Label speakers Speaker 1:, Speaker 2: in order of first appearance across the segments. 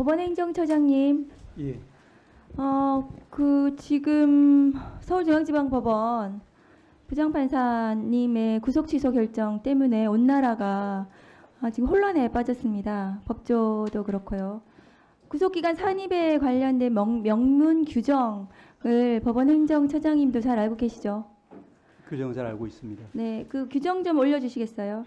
Speaker 1: 법원행정처장님,
Speaker 2: 예,
Speaker 1: 지금 서울중앙지방법원 부장판사님의 구속 취소 결정 때문에 온 나라가 지금 혼란에 빠졌습니다. 법조도 그렇고요. 구속기간 산입에 관련된 명문 규정을 법원행정처장님도 잘 알고 계시죠?
Speaker 2: 규정 잘 알고 있습니다.
Speaker 1: 네, 그 규정 좀 올려주시겠어요?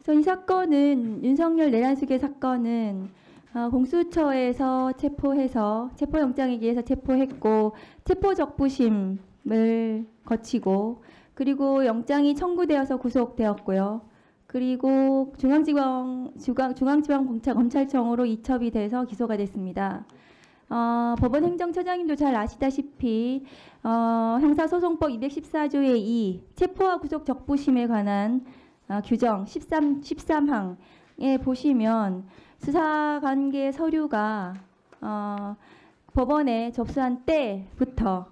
Speaker 1: 그래서 이 사건은 윤석열 내란수계 사건은 공수처에서 체포해서 체포영장에 의해서 체포했고 체포적부심을 거치고 그리고 영장이 청구되어서 구속되었고요. 그리고 중앙지방검찰청으로 이첩이 돼서 기소가 됐습니다. 법원행정처장님도 잘 아시다시피 형사소송법 214조의 2 체포와 구속 적부심에 관한 규정 13항에 보시면 수사관계 서류가 법원에 접수한 때부터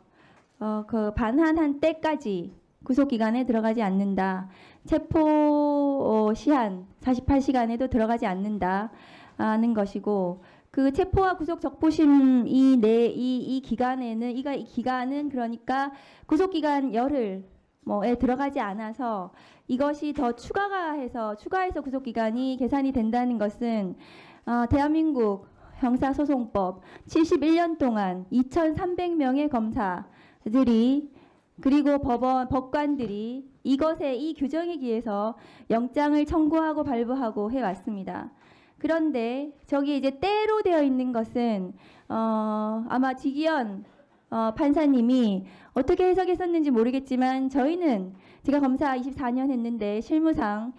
Speaker 1: 그 반환한 때까지 구속기간에 들어가지 않는다. 체포 시한 48시간에도 들어가지 않는다는 것이고 그 체포와 구속 적부심 이 기간에는 이 기간은 그러니까 구속기간 열흘 에 들어가지 않아서 이것이 더 추가해서 구속기간이 계산이 된다는 것은 대한민국 형사소송법 71년 동안 2,300명의 검사들이 그리고 법관들이 이 규정에 기해서 영장을 청구하고 발부하고 해왔습니다. 그런데 저기 이제 때로 되어 있는 것은 아마 지기현 판사님이 어떻게 해석했었는지 모르겠지만 저희는 제가 검사 24년 했는데 실무상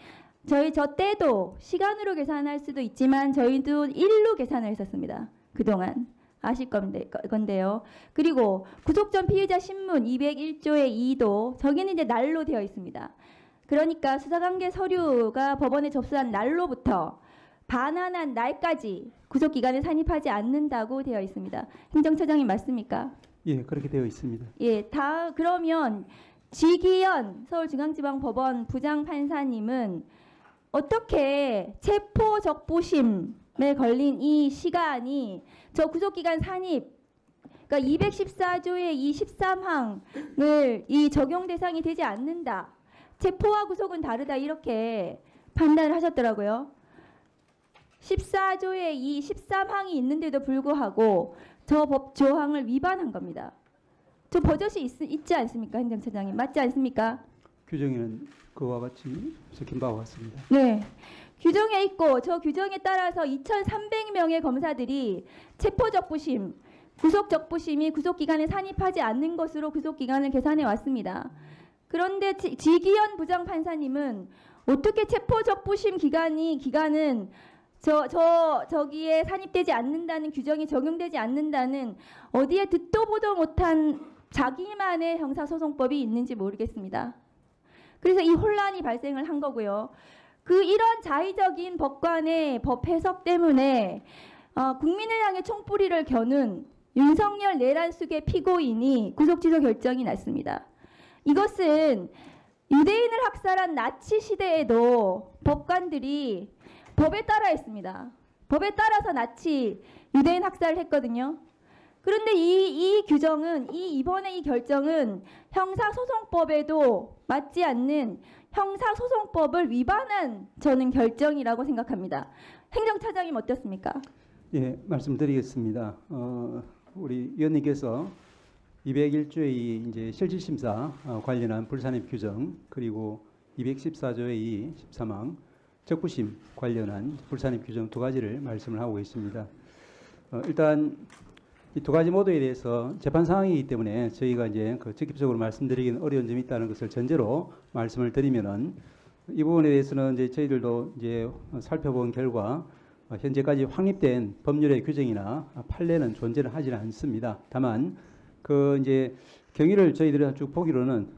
Speaker 1: 저 때도 시간으로 계산할 수도 있지만 저희도 일로 계산을 했었습니다. 그동안 아실 건데요. 그리고 구속 전 피의자 신문 201조의 2도 저기는 이제 날로 되어 있습니다. 그러니까 수사관계 서류가 법원에 접수한 날로부터 반환한 날까지 구속기간에 산입하지 않는다고 되어 있습니다. 행정처장님 맞습니까?
Speaker 2: 예, 그렇게 되어 있습니다.
Speaker 1: 예, 그러면 지기현 서울중앙지방법원 부장판사님은 어떻게 체포적부심에 걸린 이 시간이 저 구속기간 산입 그러니까 214조의 이 13항을 이 적용 대상이 되지 않는다. 체포와 구속은 다르다 이렇게 판단을 하셨더라고요. 14조의 이 13항이 있는데도 불구하고 저 법 조항을 위반한 겁니다. 저 버젓이 있지 않습니까, 행정처장님? 맞지 않습니까?
Speaker 2: 규정에는 그와 같이 적힌 바와 같습니다.
Speaker 1: 네. 규정에 있고 저 규정에 따라서 2,300명의 검사들이 체포적부심, 구속적부심이 구속기간에 산입하지 않는 것으로 구속기간을 계산해 왔습니다. 그런데 지기현 부장판사님은 어떻게 체포적부심 기간은 저기에 산입되지 않는다는 규정이 적용되지 않는다는 어디에 듣도 보도 못한 자기만의 형사소송법이 있는지 모르겠습니다. 그래서 이 혼란이 발생을 한 거고요. 이런 자의적인 법관의 법 해석 때문에 국민을 향해 총뿌리를 겨눈 윤석열 내란수계 피고인이 구속취소 결정이 났습니다. 이것은 유대인을 학살한 나치 시대에도 법관들이 법에 따라 했습니다. 법에 따라서 나치 유대인 학살을 했거든요. 그런데 이 규정은 이번에 이 결정은 형사소송법에도 맞지 않는 형사소송법을 위반한 저는 결정이라고 생각합니다. 행정처장님 어떻습니까?
Speaker 2: 예, 말씀드리겠습니다. 우리 위원님께서 201조의 이제 실질심사 관련한 불산입 규정 그리고 214조의 2 13항 적부심 관련한 불산입 규정 두 가지를 말씀을 하고 계십니다. 일단 이 두 가지 모두에 대해서 재판 상황이기 때문에 저희가 이제 적극적으로 말씀드리기는 어려운 점이 있다는 것을 전제로 말씀을 드리면은 이 부분에 대해서는 이제 저희들도 이제 살펴본 결과 현재까지 확립된 법률의 규정이나 판례는 존재를 하지는 않습니다. 다만 이제 경위를 저희들이 쭉 보기로는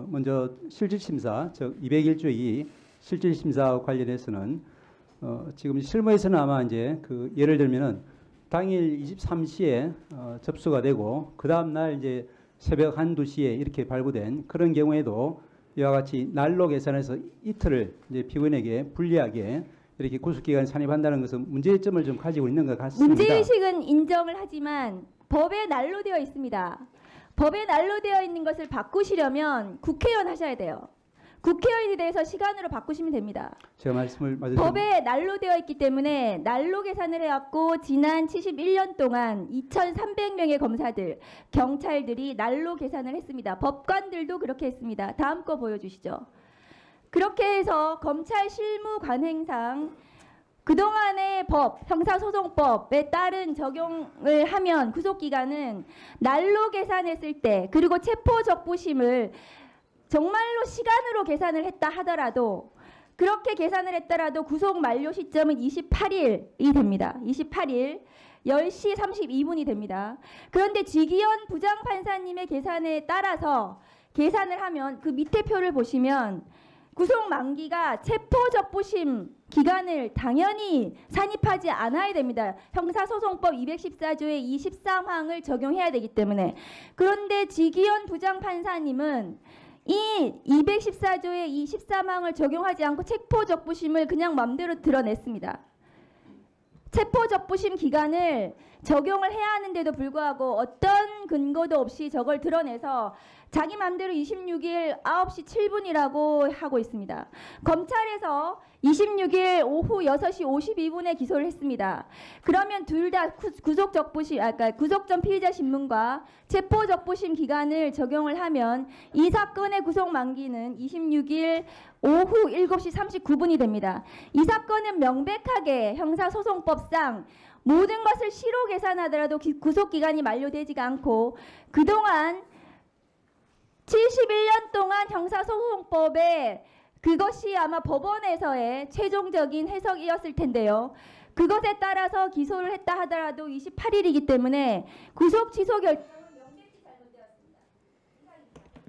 Speaker 2: 먼저 실질심사 즉 201조2 실질심사와 관련해서는 지금 실무에서는 아마 이제 예를 들면은 당일 23시에 접수가 되고 그 다음 날 이제 새벽 1, 2시에 이렇게 발부된 그런 경우에도 이와 같이 날로 계산해서 이틀을 이제 피고인에게 불리하게 이렇게 구속기관에 산입한다는 것은 문제점을 좀 가지고 있는 것 같습니다.
Speaker 1: 문제의식은 인정을 하지만 법에 난로되어 있습니다. 법에 난로되어 있는 것을 바꾸시려면 국회의원 하셔야 돼요. 국회의원에 대해서 시간으로 바꾸시면 됩니다.
Speaker 2: 제가 말씀을 마저
Speaker 1: 법에 난로되어 있기 때문에 난로 계산을 해왔고 지난 71년 동안 2,300명의 검사들, 경찰들이 난로 계산을 했습니다. 법관들도 그렇게 했습니다. 다음 거 보여주시죠. 그렇게 해서 검찰 실무 관행상 그동안의 법, 형사소송법에 따른 적용을 하면 구속기간은 난로 계산했을 때 그리고 체포적부심을 정말로 시간으로 계산을 했다 하더라도 그렇게 계산을 했더라도 구속 만료 시점은 28일이 됩니다. 28일 10시 32분이 됩니다. 그런데 지기현 부장판사님의 계산에 따라서 계산을 하면 그 밑에 표를 보시면 구속 만기가 체포적부심 기간을 당연히 산입하지 않아야 됩니다. 형사소송법 214조의 23항을 적용해야 되기 때문에. 그런데 지기현 부장판사님은 이 214조의 23항을 적용하지 않고 체포적부심을 그냥 맘대로 드러냈습니다. 체포적부심 기간을 적용을 해야 하는데도 불구하고 어떤 근거도 없이 저걸 드러내서 자기 맘대로 26일 9시 7분이라고 하고 있습니다. 검찰에서 26일 오후 6시 52분에 기소를 했습니다. 그러면 둘 다 구속적부심, 그러니까 구속 전 피의자 신문과 체포적부심 기간을 적용을 하면 이 사건의 구속 만기는 26일 오후 7시 39분이 됩니다. 이 사건은 명백하게 형사소송법상 모든 것을 시로 계산하더라도 구속기간이 만료되지가 않고 그동안 71년 동안 형사소송법에 그것이 아마 법원에서의 최종적인 해석이었을 텐데요. 그것에 따라서 기소를 했다 하더라도 28일이기 때문에 구속 취소 결정은 명백히 잘못되었습니다.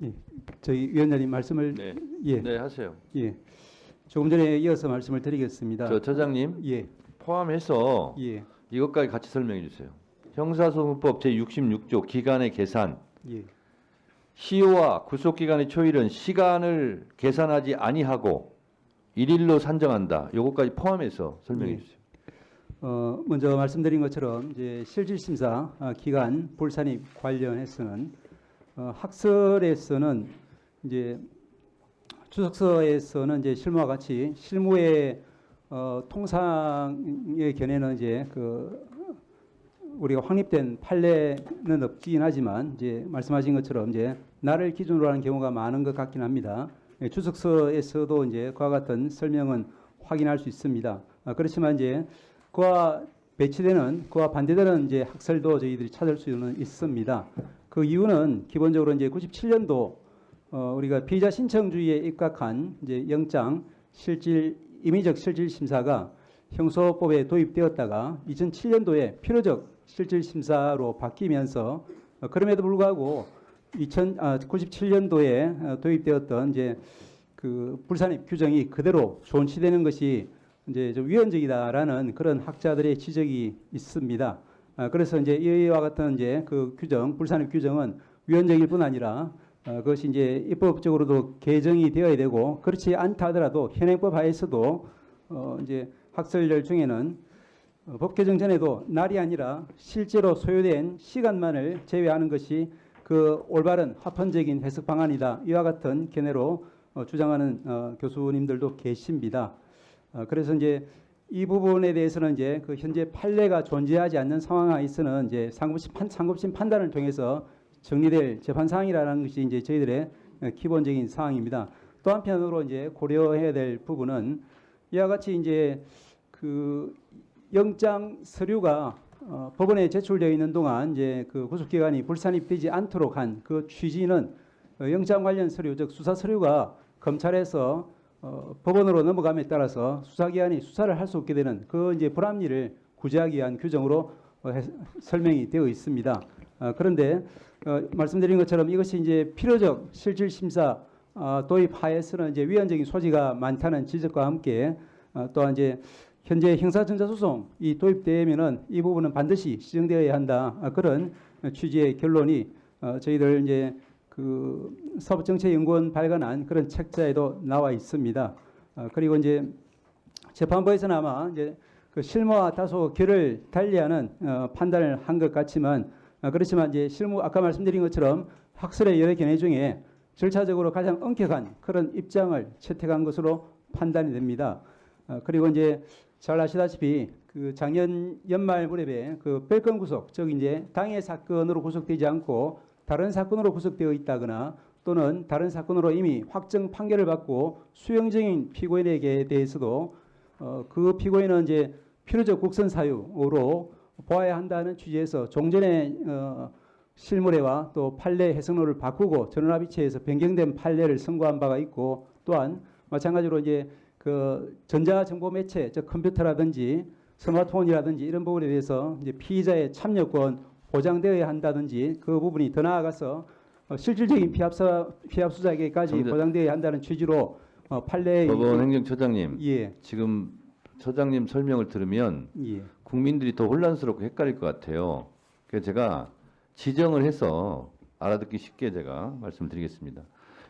Speaker 2: 예, 저희 위원장님 말씀을
Speaker 3: 네.
Speaker 2: 예,
Speaker 3: 네, 하세요.
Speaker 2: 예, 조금 전에 이어서 말씀을 드리겠습니다.
Speaker 3: 저 처장님
Speaker 2: 예,
Speaker 3: 포함해서
Speaker 2: 예,
Speaker 3: 이것까지 같이 설명해 주세요. 형사소송법 제66조 기간의 계산,
Speaker 2: 예,
Speaker 3: 시효와 구속기간의 초일은 시간을 계산하지 아니하고 일일로 산정한다. 이것까지 포함해서 설명해
Speaker 2: 예.
Speaker 3: 주세요.
Speaker 2: 먼저 말씀드린 것처럼 이제 실질심사 기간 불산입 관련해서는 학설에서는 이제 주석서에서는 이제 실무와 같이 실무의 통상의 견해는 이제 우리가 확립된 판례는 없긴 하지만 이제 말씀하신 것처럼 이제 날을 기준으로 하는 경우가 많은 것 같긴 합니다. 예, 주석서에서도 이제 그와 같은 설명은 확인할 수 있습니다. 그렇지만 이제 그와 배치되는 그와 반대되는 이제 학설도 저희들이 찾을 수는 있습니다. 그 이유는 기본적으로 이제 97년도 우리가 피의자 신청주의에 입각한 이제 영장 임의적 실질 심사가 형소법에 도입되었다가 2007년도에 필요적 실질 심사로 바뀌면서 그럼에도 불구하고 97년도에 도입되었던 이제 그 불산입 규정이 그대로 존치되는 것이 이제 좀 위헌적이다라는 그런 학자들의 지적이 있습니다. 그래서 이제 이와 같은 이제 그 규정, 불산입 규정은 위헌적일 뿐 아니라 그것이 이제 입법적으로도 개정이 되어야 되고 그렇지 않다 하더라도 현행법 하에서도 이제 학설들 중에는 법 개정 전에도 날이 아니라 실제로 소요된 시간만을 제외하는 것이 그 올바른 합헌적인 해석 방안이다. 이와 같은 견해로 주장하는 교수님들도 계십니다. 그래서 이제 이 부분에 대해서는 이제 그 현재 판례가 존재하지 않는 상황하에서는 이제 상급심 판단을 통해서 정리될 재판 사항이라는 것이 이제 저희들의 기본적인 사항입니다. 또 한편으로 이제 고려해야 될 부분은 이와 같이 이제 그 영장 서류가 법원에 제출되어 있는 동안 이제 그 구속기간이 불산입되지 않도록 한 그 취지는 영장 관련 서류, 즉 수사 서류가 검찰에서 법원으로 넘어감에 따라서 수사기관이 수사를 할 수 없게 되는 그 이제 불합리를 구제하기 위한 규정으로 설명이 되어 있습니다. 그런데 말씀드린 것처럼 이것이 이제 필요적 실질 심사 도입하에서는 이제 위헌적인 소지가 많다는 지적과 함께 또한 이제 현재 형사전자소송이 도입되면은 이 부분은 반드시 시정되어야 한다. 그런 취지의 결론이 저희들 이제 그 사법정책연구원 발간한 그런 책자에도 나와 있습니다. 그리고 이제 재판부에서는 아마 이제 그 실무와 다소 결을 달리하는 판단을 한 것 같지만 그렇지만 이제 실무 아까 말씀드린 것처럼 학설의 여러 견해 중에 절차적으로 가장 엄격한 그런 입장을 채택한 것으로 판단이 됩니다. 그리고 이제 잘 아시다시피 그 작년 연말 무렵에 그 별건 구속, 즉 이제 당해 사건으로 구속되지 않고 다른 사건으로 구속되어 있다거나 또는 다른 사건으로 이미 확정 판결을 받고 수용 중인 피고인에게 대해서도 그 피고인은 이제 필요적 국선 사유로 보아야 한다는 취지에서 종전의 실무례와 또 판례 해석로를 바꾸고 전원합의체에서 변경된 판례를 선고한 바가 있고 또한 마찬가지로 이제 그 전자정보 매체, 즉 컴퓨터라든지 스마트폰이라든지 이런 부분에 대해서 이제 피의자의 참여권 보장되어야 한다든지 그 부분이 더 나아가서 실질적인 피합 수사에게까지 보장되어야 한다는 취지로 판례의
Speaker 3: 법원 행정처장님,
Speaker 2: 예,
Speaker 3: 지금 처장님 설명을 들으면
Speaker 2: 예.
Speaker 3: 국민들이 더 혼란스럽고 헷갈릴 것 같아요. 그래서 제가 지정을 해서 알아듣기 쉽게 제가 말씀드리겠습니다.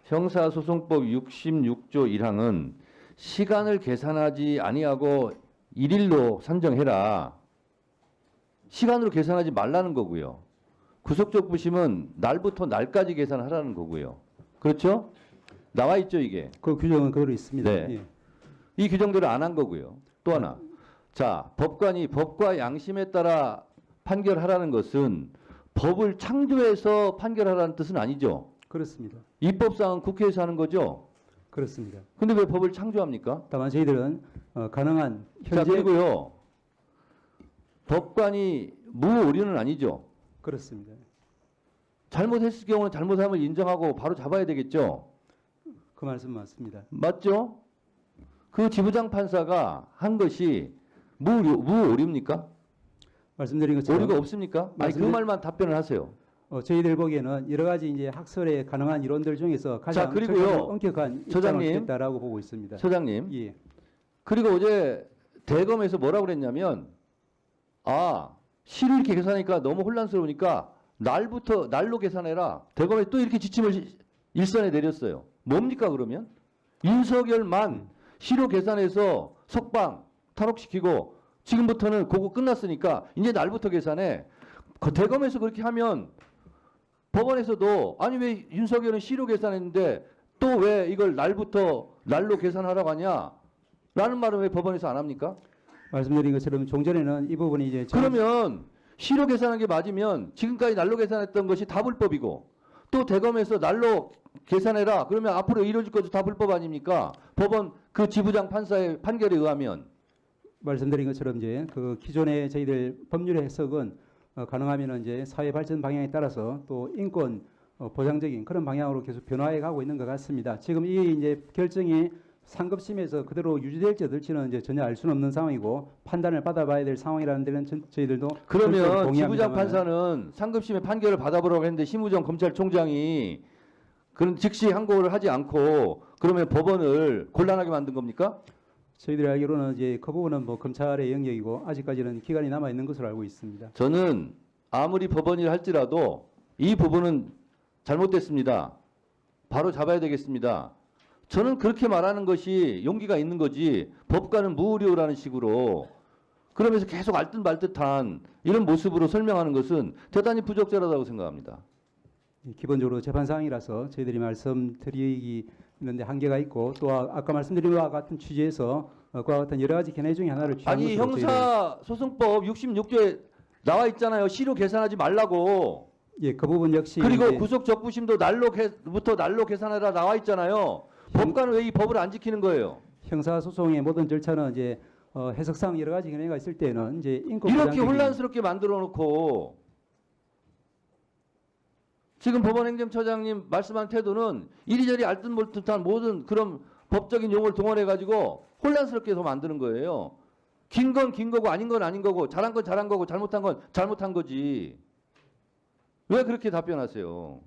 Speaker 3: 형사소송법 66조 1항은 시간을 계산하지 아니하고 일일로 산정해라. 시간으로 계산하지 말라는 거고요. 구속적 부심은 날부터 날까지 계산하라는 거고요. 그렇죠? 나와 있죠, 이게.
Speaker 2: 그 규정은 그대로 있습니다.
Speaker 3: 네.
Speaker 2: 예.
Speaker 3: 이 규정대로 안 한 거고요. 또 하나. 자, 법관이 법과 양심에 따라 판결하라는 것은 법을 창조해서 판결하라는 뜻은 아니죠.
Speaker 2: 그렇습니다.
Speaker 3: 입법상은 국회에서 하는 거죠.
Speaker 2: 그렇습니다.
Speaker 3: 근데 왜 법을 창조합니까?
Speaker 2: 다만 저희들은 가능한
Speaker 3: 자,
Speaker 2: 현재
Speaker 3: 그리고요. 법관이 무오류는 아니죠.
Speaker 2: 그렇습니다.
Speaker 3: 잘못했을 경우는 잘못함을 인정하고 바로 잡아야 되겠죠.
Speaker 2: 그 말씀 맞습니다.
Speaker 3: 맞죠? 그 지부장 판사가 한 것이 무오류입니까?
Speaker 2: 말씀드린 것처럼
Speaker 3: 오류가 없습니까? 아니 그 말만 답변을 하세요.
Speaker 2: 저희들 보기에는 여러 가지 이제 학설의 가능한 이론들 중에서 가장
Speaker 3: 그리고요.
Speaker 2: 절차적으로 엄격한 입장을
Speaker 3: 처장님.
Speaker 2: 취했다라고 보고 있습니다.
Speaker 3: 처장님.
Speaker 2: 예,
Speaker 3: 그리고 어제 대검에서 뭐라고 그랬냐면 시를 이렇게 계산하니까 너무 혼란스러우니까 날로 계산해라. 대검에 또 이렇게 지침을 일선에 내렸어요. 뭡니까 그러면? 윤석열만 시로 계산해서 석방 탈옥시키고 지금부터는 그거 끝났으니까 이제 날부터 계산해. 대검에서 그렇게 하면 법원에서도 아니 왜 윤석열은 시로 계산했는데 또 왜 이걸 날로 계산하라고 하냐? 라는 말은 왜 법원에서 안 합니까?
Speaker 2: 말씀드린 것처럼 종전에는 이 부분이 이제
Speaker 3: 그러면 시로 계산한 게 맞으면 지금까지 날로 계산했던 것이 다 불법이고 또 대검에서 날로 계산해라. 그러면 앞으로 이루어질 것도 다 불법 아닙니까? 법원 그 지부장 판사의 판결에 의하면
Speaker 2: 말씀드린 것처럼 이제 그 기존의 저희들 법률의 해석은 가능하면 이제 사회 발전 방향에 따라서 또 인권 보장적인 그런 방향으로 계속 변화해 가고 있는 것 같습니다. 지금 이 이제 결정이 상급심에서 그대로 유지될지 어떨지는 이제 전혀 알 수는 없는 상황이고 판단을 받아봐야 될 상황이라는 데는 저희들도
Speaker 3: 그러면
Speaker 2: 동의합니다만
Speaker 3: 지부장 판사는 상급심의 판결을 받아보라고 했는데 심우정 검찰총장이 그런 즉시 항고를 하지 않고 그러면 법원을 곤란하게 만든 겁니까?
Speaker 2: 저희들이 알기로는 이제 그 부분은 뭐 검찰의 영역이고 아직까지는 기간이 남아 있는 것으로 알고 있습니다.
Speaker 3: 저는 아무리 법원이라 할지라도 이 부분은 잘못됐습니다. 바로 잡아야 되겠습니다. 저는 그렇게 말하는 것이 용기가 있는 거지 법관은 무의료라는 식으로 그러면서 계속 알듯 말듯한 이런 모습으로 설명하는 것은 대단히 부적절하다고 생각합니다.
Speaker 2: 기본적으로 재판 사항이라서 저희들이 말씀드리는데 한계가 있고 또 아까 말씀드린 것과 같은 취지에서 그와 같은 여러 가지 견해 중에 하나를 취한
Speaker 3: 아니
Speaker 2: 것으로
Speaker 3: 형사소송법 66조에 나와 있잖아요. 시로 계산하지 말라고.
Speaker 2: 예, 그 부분 역시
Speaker 3: 그리고
Speaker 2: 이제
Speaker 3: 구속 적부심도 날로 계산해라 나와 있잖아요. 법관은 왜 이 법을 안 지키는 거예요?
Speaker 2: 형사소송의 모든 절차는 이제 해석상 여러 가지 견해가 있을 때는 이제 인권
Speaker 3: 이렇게
Speaker 2: 보장적인-
Speaker 3: 혼란스럽게 만들어 놓고 지금 법원행정처장님 말씀한 태도는 이리저리 알듯 몰듯한 모든 그런 법적인 용어를 동원해 가지고 혼란스럽게 해서 만드는 거예요. 긴 건 긴 거고 아닌 건 아닌 거고 잘한 건 잘한 거고 잘못한 건 잘못한 거지. 왜 그렇게 답변하세요?